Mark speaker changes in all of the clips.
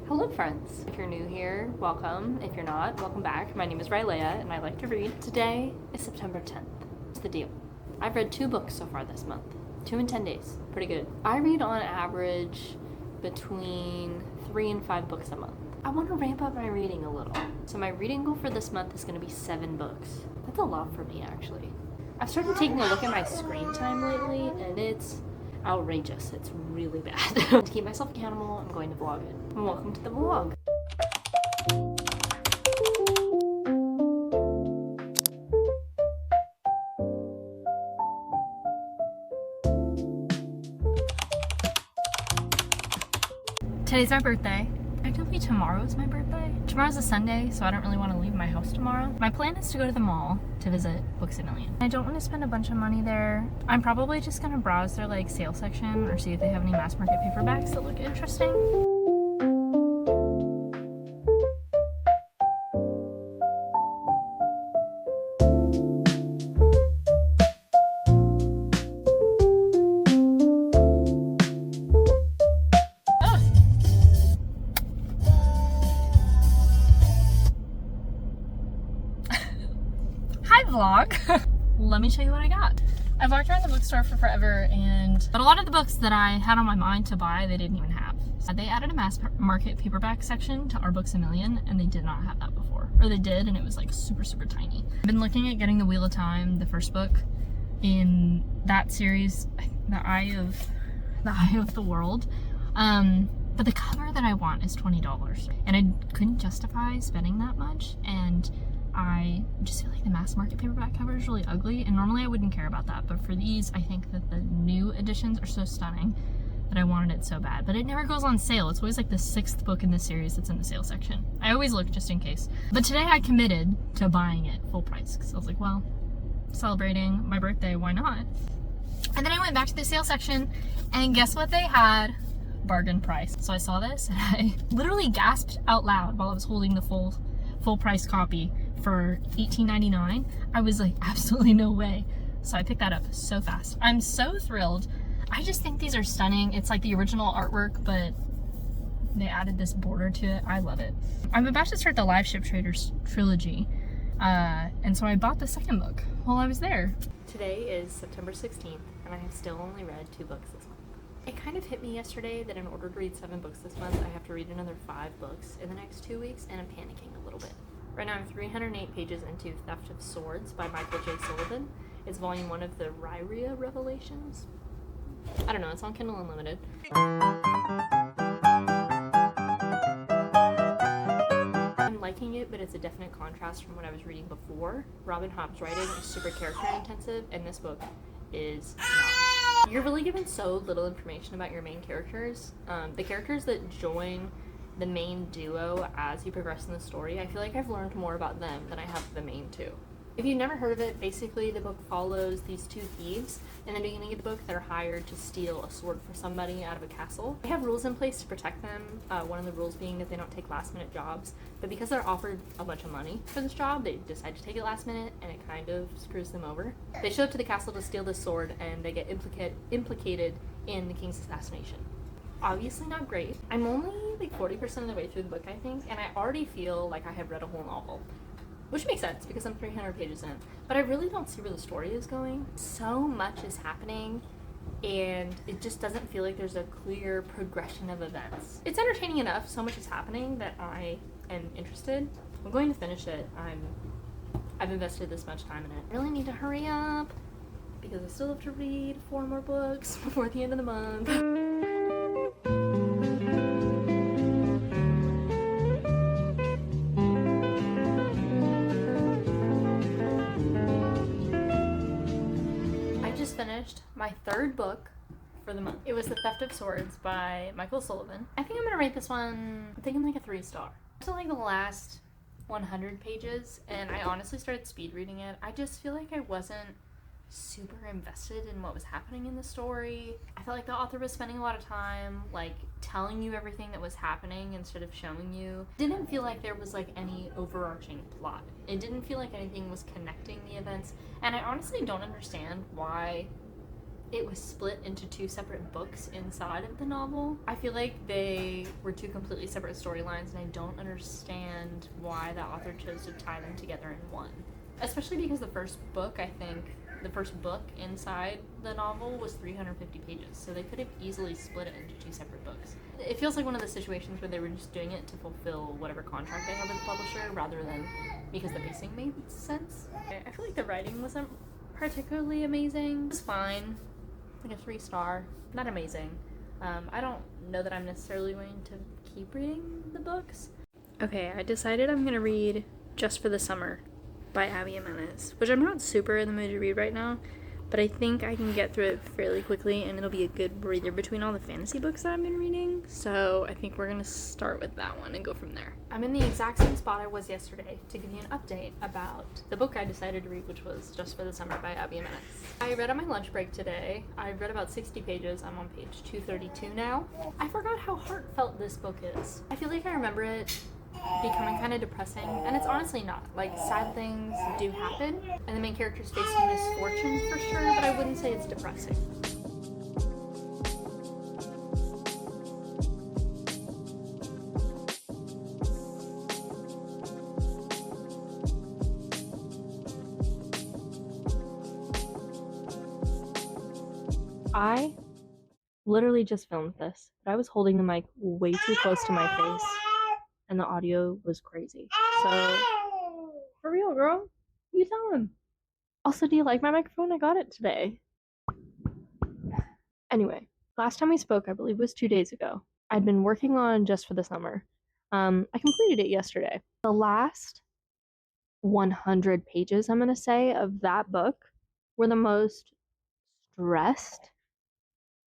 Speaker 1: Hello friends! If you're new here, welcome. If you're not, welcome back. My name is Rylea and I like to read. Today is September 10th. What's the deal? I've read 2 books so far this month. 2 in 10 days. Pretty good. I read on average between 3 and 5 books a month. I want to ramp up my reading a little. So my reading goal for this month is going to be 7 books. That's a lot for me actually. I've started taking a look at my screen time lately and it's outrageous. It's really bad. To keep myself accountable, I'm going to vlog it. And welcome to the vlog. Today's my birthday. Actually, tomorrow's my birthday. Tomorrow's a Sunday, so I don't really want to leave my house tomorrow. My plan is to go to the mall to visit Books A Million. I don't want to spend a bunch of money there. I'm probably just gonna browse their sale section or see if they have any mass market paperbacks that look interesting. Vlog. Let me show you what I got. I've walked around the bookstore for forever but a lot of the books that I had on my mind to buy, they didn't even have. They added a mass market paperback section to our Books A Million and they did not have that before. Or they did and it was super tiny. I've been looking at getting The Wheel of Time, the first book in that series, The Eye of the World. But the cover that I want is $20 and I couldn't justify spending that much, and I just feel like the mass market paperback cover is really ugly, and normally I wouldn't care about that, but for these I think that the new editions are so stunning that I wanted it so bad. But it never goes on sale. It's always the 6th book in the series that's in the sale section. I always look just in case. But today I committed to buying it full price because I was like, well, celebrating my birthday, why not? And then I went back to the sale section and guess what they had? Bargain price. So I saw this and I literally gasped out loud while I was holding the full price copy for $18.99. I was like, absolutely no way. So I picked that up so fast. I'm so thrilled. I just think these are stunning. It's like the original artwork, but they added this border to it. I love it. I'm about to start the Live Ship Traders trilogy. And so I bought the second book while I was there. Today is September 16th and I have still only read 2 books this month. It kind of hit me yesterday that in order to read 7 books this month, I have to read another 5 books in the next 2 weeks, and I'm panicking a little bit. Right now I'm 308 pages into Theft of Swords by Michael J. Sullivan. It's volume 1 of the Riyria Revelations. I don't know, it's on Kindle Unlimited. I'm liking it, but it's a definite contrast from what I was reading before. Robin Hobb's writing is super character intensive, and this book is not. You're really given so little information about your main characters. The characters that join the main duo as you progress in the story, I feel like I've learned more about them than I have the main 2. If you've never heard of it, basically the book follows these 2 thieves in the beginning of the book that are hired to steal a sword for somebody out of a castle. They have rules in place to protect them, one of the rules being that they don't take last minute jobs, but because they're offered a bunch of money for this job, they decide to take it last minute and it kind of screws them over. They show up to the castle to steal this sword and they get implicated in the king's assassination. Obviously not great. I'm only 40% of the way through the book, I think, and I already feel like I have read a whole novel. Which makes sense because I'm 300 pages in. But I really don't see where the story is going. So much is happening and it just doesn't feel like there's a clear progression of events. It's entertaining enough, so much is happening that I am interested. I'm going to finish it. I've invested this much time in it. I really need to hurry up because I still have to read 4 more books before the end of the month. Finished my 3rd book for the month. It was The Theft of Swords by Michael Sullivan. I think I'm gonna rate this one, I'm thinking a 3-star. To the last 100 pages and I honestly started speed reading it. I just feel like I wasn't super invested in what was happening in the story. I felt like the author was spending a lot of time telling you everything that was happening instead of showing you. It didn't feel like there was any overarching plot. It didn't feel like anything was connecting the events, and I honestly don't understand why it was split into two separate books inside of the novel. I feel like they were two completely separate storylines, and I don't understand why the author chose to tie them together in one. Especially because the first book, I think, the first book inside the novel was 350 pages, so they could have easily split it into two separate books. It feels like one of the situations where they were just doing it to fulfill whatever contract they had with the publisher rather than because the pacing made sense. I feel like the writing wasn't particularly amazing. It was fine, like a 3-star, not amazing. I don't know that I'm necessarily going to keep reading the books. Okay, I decided I'm gonna read Just for the Summer by Abby Jimenez, which I'm not super in the mood to read right now, but I think I can get through it fairly quickly and it'll be a good breather between all the fantasy books that I've been reading, so I think we're gonna start with that one and go from there. I'm in the exact same spot I was yesterday to give you an update about the book I decided to read, which was Just for the Summer by Abby Jimenez. I read on my lunch break today. I read about 60 pages. I'm on page 232 now. I forgot how heartfelt this book is. I feel like I remember it becoming kind of depressing, and it's honestly not. Like, sad things do happen, and the main character's facing misfortune for sure, but I wouldn't say it's depressing. I literally just filmed this, but I was holding the mic way too close to my face, and the audio was crazy. So, for real, girl, you tell him. Also, do you like my microphone? I got it today. Anyway, last time we spoke, I believe, was 2 days ago. I'd been working on Just for the Summer. I completed it yesterday. The last 100 pages, I'm going to say, of that book were the most stressed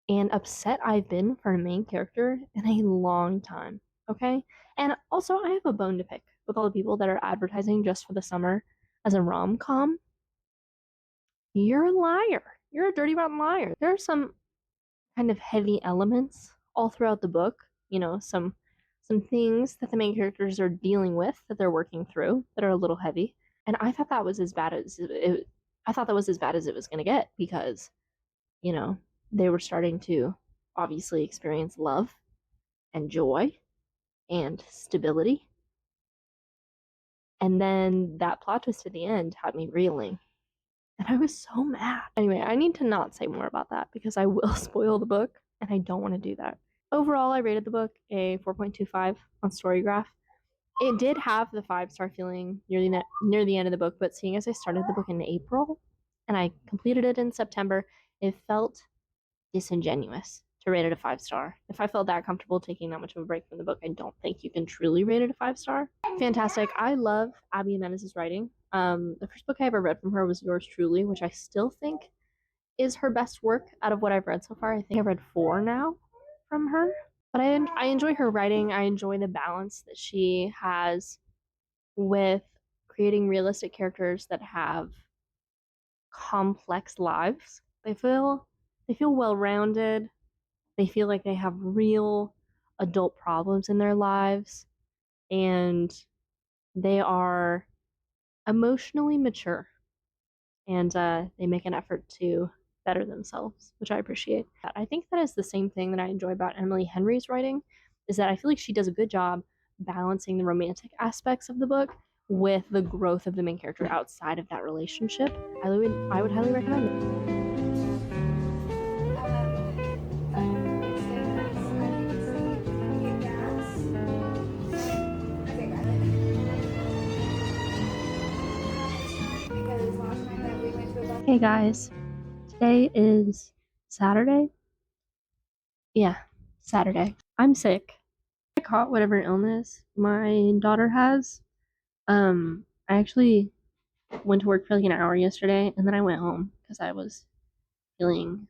Speaker 1: and upset I've been for a main character in a long time, okay? And also, I have a bone to pick with all the people that are advertising Just for the Summer as a rom-com. You're a liar. You're a dirty, rotten liar. There are some kind of heavy elements all throughout the book, you know, some things that the main characters are dealing with that they're working through that are a little heavy. And I thought that was as bad as it was going to get because, you know, they were starting to obviously experience love and joy and stability. And then that plot twist at the end had me reeling. And I was so mad. Anyway, I need to not say more about that because I will spoil the book, and I don't want to do that. Overall, I rated the book a 4.25 on Storygraph. It did have the 5-star feeling near the end of the book, but seeing as I started the book in April and I completed it in September, it felt disingenuous to rate it a 5-star. If I felt that comfortable taking that much of a break from the book, I don't think you can truly rate it a 5-star. Fantastic. I love Abby Jimenez's writing. The first book I ever read from her was Yours Truly, which I still think is her best work out of what I've read so far. I think I've read 4 now from her. But I enjoy her writing. I enjoy the balance that she has with creating realistic characters that have complex lives. They feel well-rounded. They feel like they have real adult problems in their lives, and they are emotionally mature, and they make an effort to better themselves, which I appreciate. I think that is the same thing that I enjoy about Emily Henry's writing, is that I feel like she does a good job balancing the romantic aspects of the book with the growth of the main character outside of that relationship. I would highly recommend it. Hey guys, today is Saturday. Yeah, Saturday. I'm sick. I caught whatever illness my daughter has. I actually went to work for like an hour yesterday and then I went home because I was feeling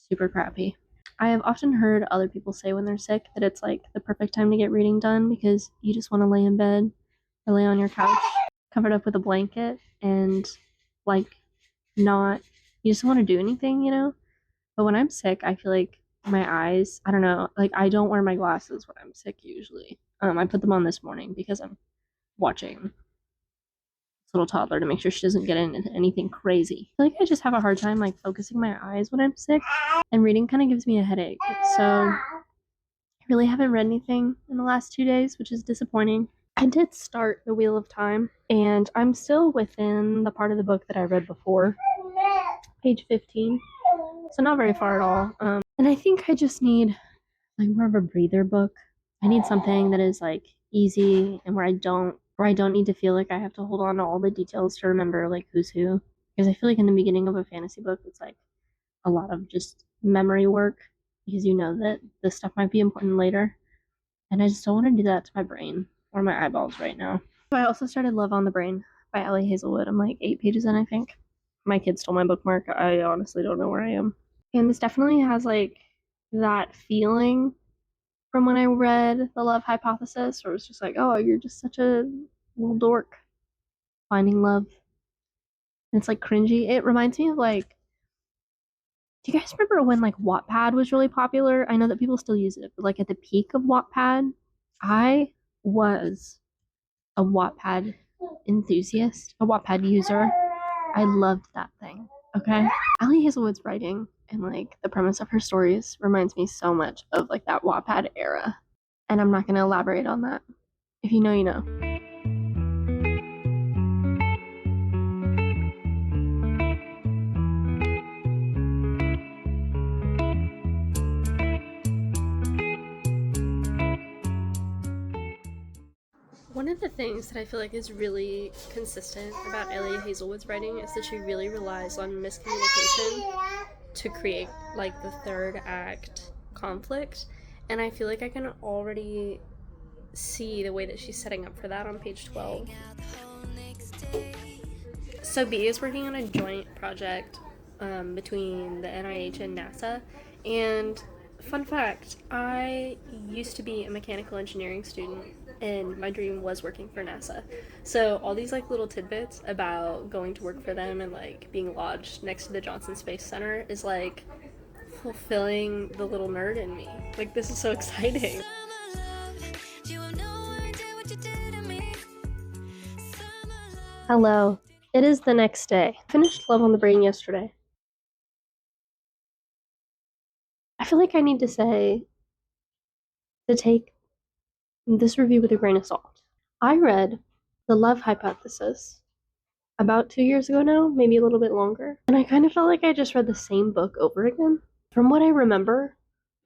Speaker 1: super crappy. I have often heard other people say when they're sick that it's like the perfect time to get reading done because you just want to lay in bed or lay on your couch covered up with a blanket and like not, you just want to do anything, you know? But when I'm sick, I feel like my eyes, I don't know, like I don't wear my glasses when I'm sick usually. I put them on this morning because I'm watching little toddler to make sure she doesn't get into anything crazy. I feel like I just have a hard time like focusing my eyes when I'm sick, and reading kind of gives me a headache. So I really haven't read anything in the last 2 days, which is disappointing. I did start The Wheel of Time, and I'm still within the part of the book that I read before, page 15, so not very far at all. And I think I just need like more of a breather book. I need something that is like easy and where I don't need to feel like I have to hold on to all the details to remember like who's who. Because I feel like in the beginning of a fantasy book, it's like a lot of just memory work because you know that this stuff might be important later. And I just don't want to do that to my brain or my eyeballs right now. I also started Love on the Brain by Ellie Hazelwood. I'm like 8 pages in, I think. My kid stole my bookmark. I honestly don't know where I am. And this definitely has like that feeling from when I read The Love Hypothesis, where it was just like, oh, you're just such a little dork finding love. And it's like cringy. It reminds me of like, do you guys remember when like Wattpad was really popular? I know that people still use it, but like at the peak of Wattpad, I was a Wattpad enthusiast, a Wattpad user. I loved that thing. Okay. Ellie Hazelwood's writing and like the premise of her stories reminds me so much of like that Wattpad era. And I'm not going to elaborate on that. If you know, you know. One of the things that I feel like is really consistent about Ellie Hazelwood's writing is that she really relies on miscommunication to create like the third act conflict, and I feel like I can already see the way that she's setting up for that on page 12. So B is working on a joint project between the NIH and NASA, and fun fact, I used to be a mechanical engineering student and my dream was working for NASA. So all these like little tidbits about going to work for them and like being lodged next to the Johnson Space Center is like fulfilling the little nerd in me. Like, this is so exciting. Hello. It is the next day. I finished Love on the Brain yesterday. I feel like I need to say to take this review with a grain of salt. I read The Love Hypothesis about 2 years ago now, maybe a little bit longer, and I kind of felt like I just read the same book over again. From what I remember,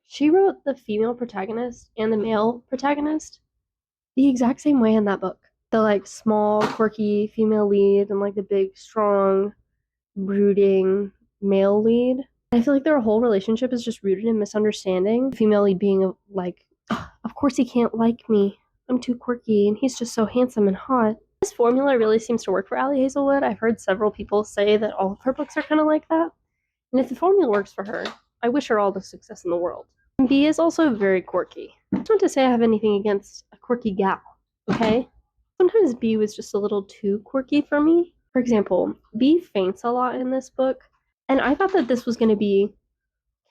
Speaker 1: she wrote the female protagonist and the male protagonist the exact same way in that book. The like small, quirky female lead and like the big, strong, brooding male lead. I feel like their whole relationship is just rooted in misunderstanding. The female lead being like, of course he can't like me. I'm too quirky and he's just so handsome and hot. This formula really seems to work for Ellie Hazelwood. I've heard several people say that all of her books are kind of like that. And if the formula works for her, I wish her all the success in the world. And B is also very quirky. I don't want to say I have anything against a quirky gal, okay? Sometimes B was just a little too quirky for me. For example, B faints a lot in this book, and I thought that this was going to be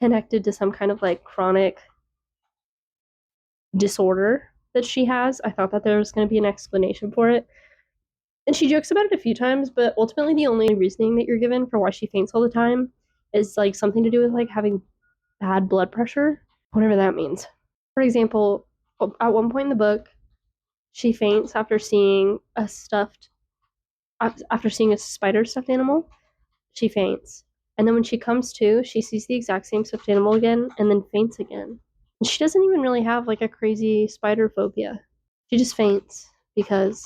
Speaker 1: connected to some kind of like chronic disorder that she has. I thought that there was going to be an explanation for it. And she jokes about it a few times, but ultimately the only reasoning that you're given for why she faints all the time is like something to do with like having bad blood pressure, whatever that means. For example, at one point in the book, she faints after seeing a spider stuffed animal. She faints. And then when she comes to, she sees the exact same stuffed animal again and then faints again. And she doesn't even really have like a crazy spider phobia. She just faints because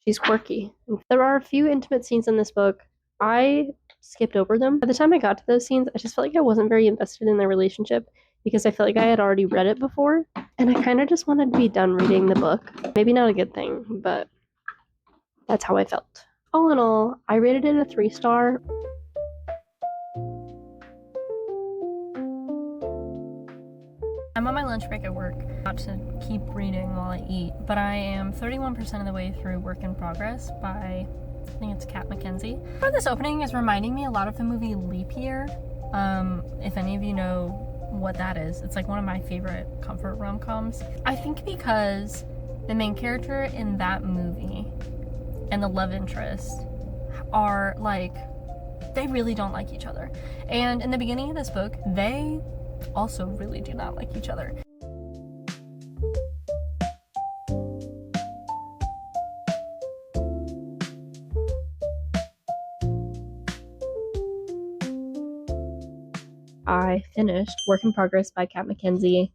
Speaker 1: she's quirky. And there are a few intimate scenes in this book. I skipped over them. By the time I got to those scenes, I just felt like I wasn't very invested in their relationship because I felt like I had already read it before. And I kind of just wanted to be done reading the book. Maybe not a good thing, but that's how I felt. All in all, I rated it a 3-star. I'm on my lunch break at work, not to keep reading while I eat, but I am 31% of the way through Work in Progress by, I think it's Kat Mackenzie. This opening is reminding me a lot of the movie Leap Year. If any of you know what that is, it's like one of my favorite comfort rom-coms. I think because the main character in that movie and the love interest are like, they really don't like each other. And in the beginning of this book, they also really do not like each other. I finished Work in Progress by Kat Mackenzie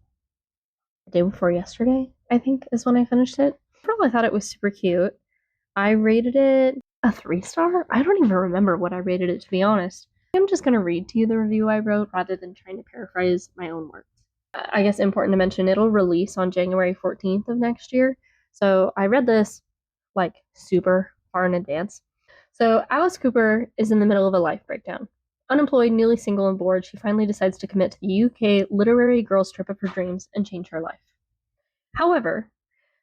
Speaker 1: the day before yesterday, I think is when I finished it. I thought it was super cute. I rated it a 3-star. I don't even remember what I rated it, to be honest. I'm just going to read to you the review I wrote rather than trying to paraphrase my own words. I guess important to mention, it'll release on January 14th of next year. So I read this like super far in advance. So Alice Cooper is in the middle of a life breakdown. Unemployed, newly single and bored, she finally decides to commit to the UK literary girls' trip of her dreams and change her life. However,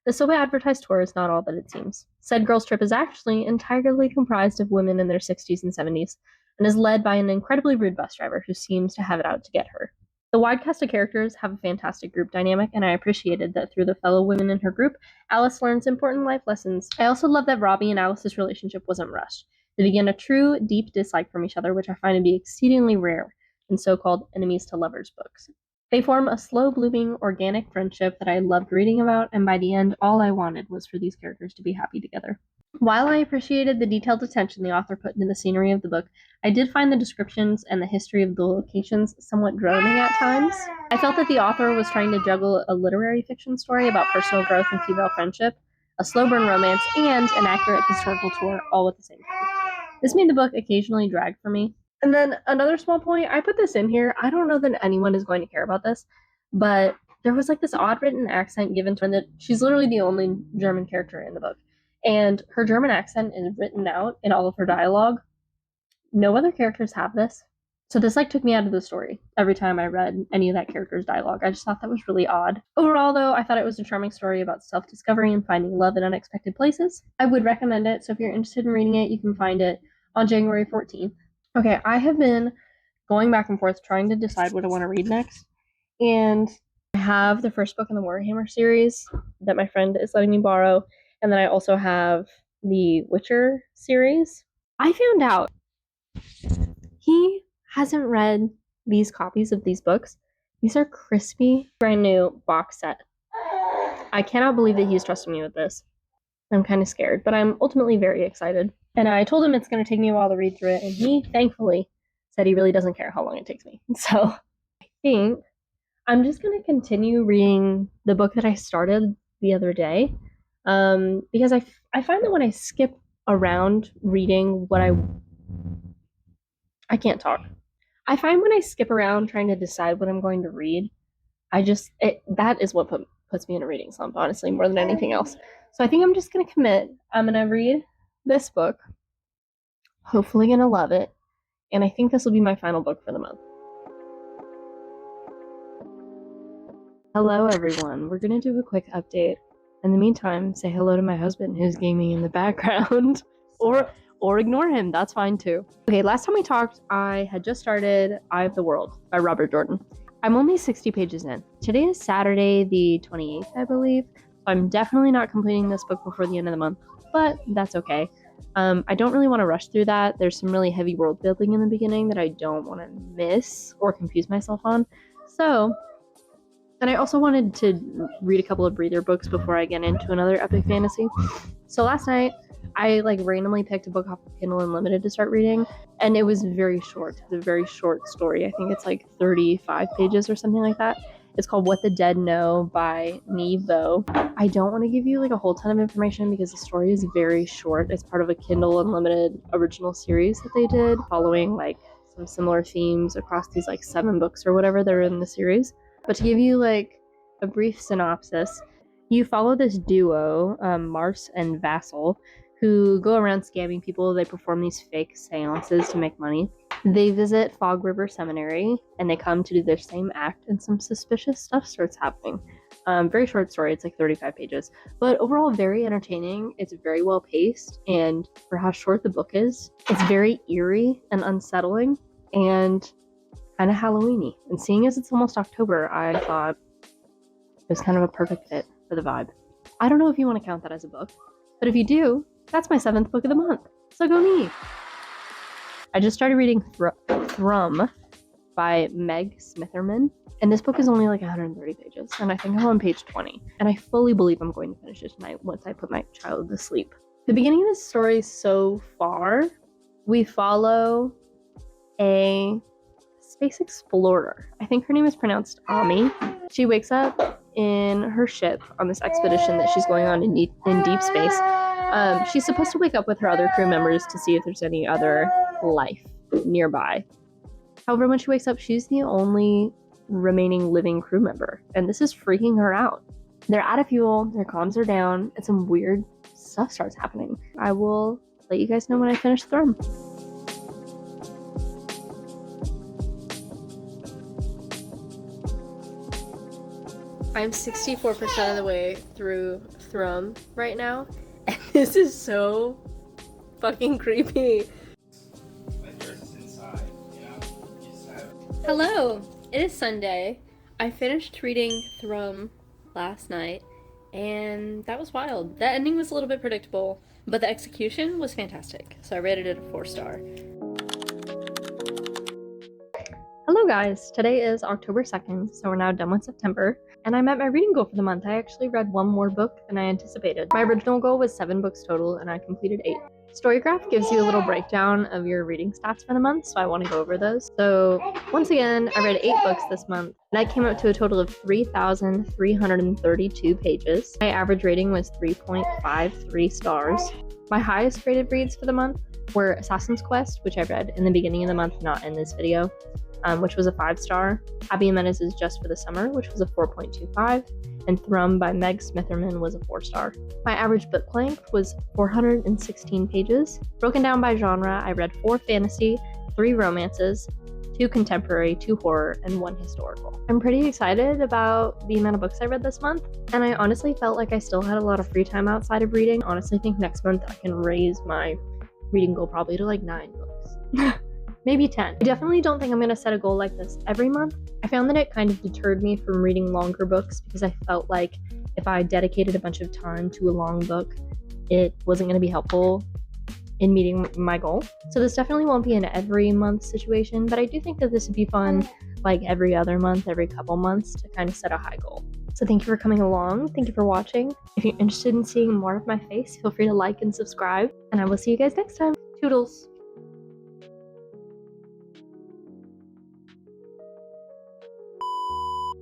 Speaker 1: the so advertised tour is not all that it seems. Said girls' trip is actually entirely comprised of women in their 60s and 70s and is led by an incredibly rude bus driver who seems to have it out to get her. The wide cast of characters have a fantastic group dynamic, and I appreciated that through the fellow women in her group, Alice learns important life lessons. I also love that Robbie and Alice's relationship wasn't rushed. They began a true, deep dislike from each other, which I find to be exceedingly rare in so-called enemies to lovers books. They form a slow-blooming, organic friendship that I loved reading about, and by the end, all I wanted was for these characters to be happy together. While I appreciated the detailed attention the author put into the scenery of the book, I did find the descriptions and the history of the locations somewhat droning at times. I felt that the author was trying to juggle a literary fiction story about personal growth and female friendship, a slow-burn romance, and an accurate historical tour all at the same time. This made the book occasionally drag for me. And then another small point, I put this in here. I don't know that anyone is going to care about this, but there was like this odd written accent given to her that she's literally the only German character in the book. And her German accent is written out in all of her dialogue. No other characters have this. So this like took me out of the story every time I read any of that character's dialogue. I just thought that was really odd. Overall though, I thought it was a charming story about self-discovery and finding love in unexpected places. I would recommend it, so if you're interested in reading it, you can find it on January 14th. Okay, I have been going back and forth trying to decide what I want to read next. And I have the first book in the Warhammer series that my friend is letting me borrow. And then I also have the Witcher series. I found out he hasn't read these copies of these books. These are crispy, brand new box set. I cannot believe that he's trusting me with this. I'm kind of scared, but I'm ultimately very excited. And I told him it's going to take me a while to read through it, and he, thankfully, said he really doesn't care how long it takes me. So I think I'm just going to continue reading the book that I started the other day, because I find that when I skip around reading what I can't talk. I find when I skip around trying to decide what I'm going to read, that is what puts me in a reading slump, honestly, more than anything else. So I think I'm just going to commit. I'm going to read this book. Hopefully going to love it. And I think this will be my final book for the month. Hello, everyone. We're going to do a quick update. In the meantime, say hello to my husband who's gaming in the background. Or ignore him. That's fine, too. Okay, last time we talked, I had just started Eye of the World by Robert Jordan. I'm only 60 pages in. Today is Saturday, the 28th, I believe. So I'm definitely not completing this book before the end of the month, but that's okay. I don't really want to rush through that. There's some really heavy world building in the beginning that I don't want to miss or confuse myself on. So, and I also wanted to read a couple of breather books before I get into another epic fantasy. So last night, I randomly picked a book off of Kindle Unlimited to start reading, and it was very short. It's a very short story. I think it's 35 pages or something like that. It's called What the Dead Know by Neve Vo. I don't want to give you a whole ton of information because the story is very short. It's part of a Kindle Unlimited original series that they did, following some similar themes across these 7 books or whatever that are in the series. But to give you a brief synopsis, you follow this duo, Mars and Vassal, who go around scamming people. They perform these fake seances to make money. They visit Fog River Seminary, and they come to do their same act, and some suspicious stuff starts happening. Very short story, it's 35 pages, but overall very entertaining. It's very well paced, and for how short the book is, it's very eerie and unsettling, and kind of Halloween-y. And seeing as it's almost October, I thought it was kind of a perfect fit for the vibe. I don't know if you want to count that as a book, but if you do, That's my 7th book of the month. So go me. I just started reading Thrum by Meg Smitherman. And this book is only like 130 pages. And I think I'm on page 20. And I fully believe I'm going to finish it tonight once I put my child to sleep. The beginning of this story so far, we follow a space explorer. I think her name is pronounced Ami. She wakes up in her ship on this expedition that she's going on in deep space. She's supposed to wake up with her other crew members to see if there's any other life nearby. However, when she wakes up, she's the only remaining living crew member, and this is freaking her out. They're out of fuel, their comms are down, and some weird stuff starts happening. I will let you guys know when I finish Thrum. I'm 64% of the way through Thrum right now, and this is so fucking creepy. Hello, it is Sunday. I finished reading Thrum last night, and that was wild. The ending was a little bit predictable, but the execution was fantastic, so I rated it a 4-star. Hello guys, today is October 2nd, so we're now done with September, and I'm at my reading goal for the month. I actually read one more book than I anticipated. My original goal was 7 books total, and I completed 8. Storygraph gives you a little breakdown of your reading stats for the month, so I want to go over those. So once again, I read 8 books this month, and I came up to a total of 3,332 pages. My average rating was 3.53 stars. My highest rated reads for the month were Assassin's Quest, which I read in the beginning of the month, not in this video, which was a 5-star. Abby Jimenez is Just for the Summer, which was a 4.25. And Thrum by Meg Smitherman was a 4-star. My average book length was 416 pages. Broken down by genre, I read 4 fantasy, 3 romances, 2 contemporary, 2 horror, and 1 historical. I'm pretty excited about the amount of books I read this month, and I honestly felt like I still had a lot of free time outside of reading. Honestly, I think next month I can raise my reading goal probably to like 9 books. Maybe 10. I definitely don't think I'm going to set a goal like this every month. I found that it kind of deterred me from reading longer books because I felt like if I dedicated a bunch of time to a long book, it wasn't going to be helpful in meeting my goal. So this definitely won't be an every month situation, but I do think that this would be fun like every other month, every couple months to kind of set a high goal. So thank you for coming along. Thank you for watching. If you're interested in seeing more of my face, feel free to like and subscribe, and I will see you guys next time. Toodles.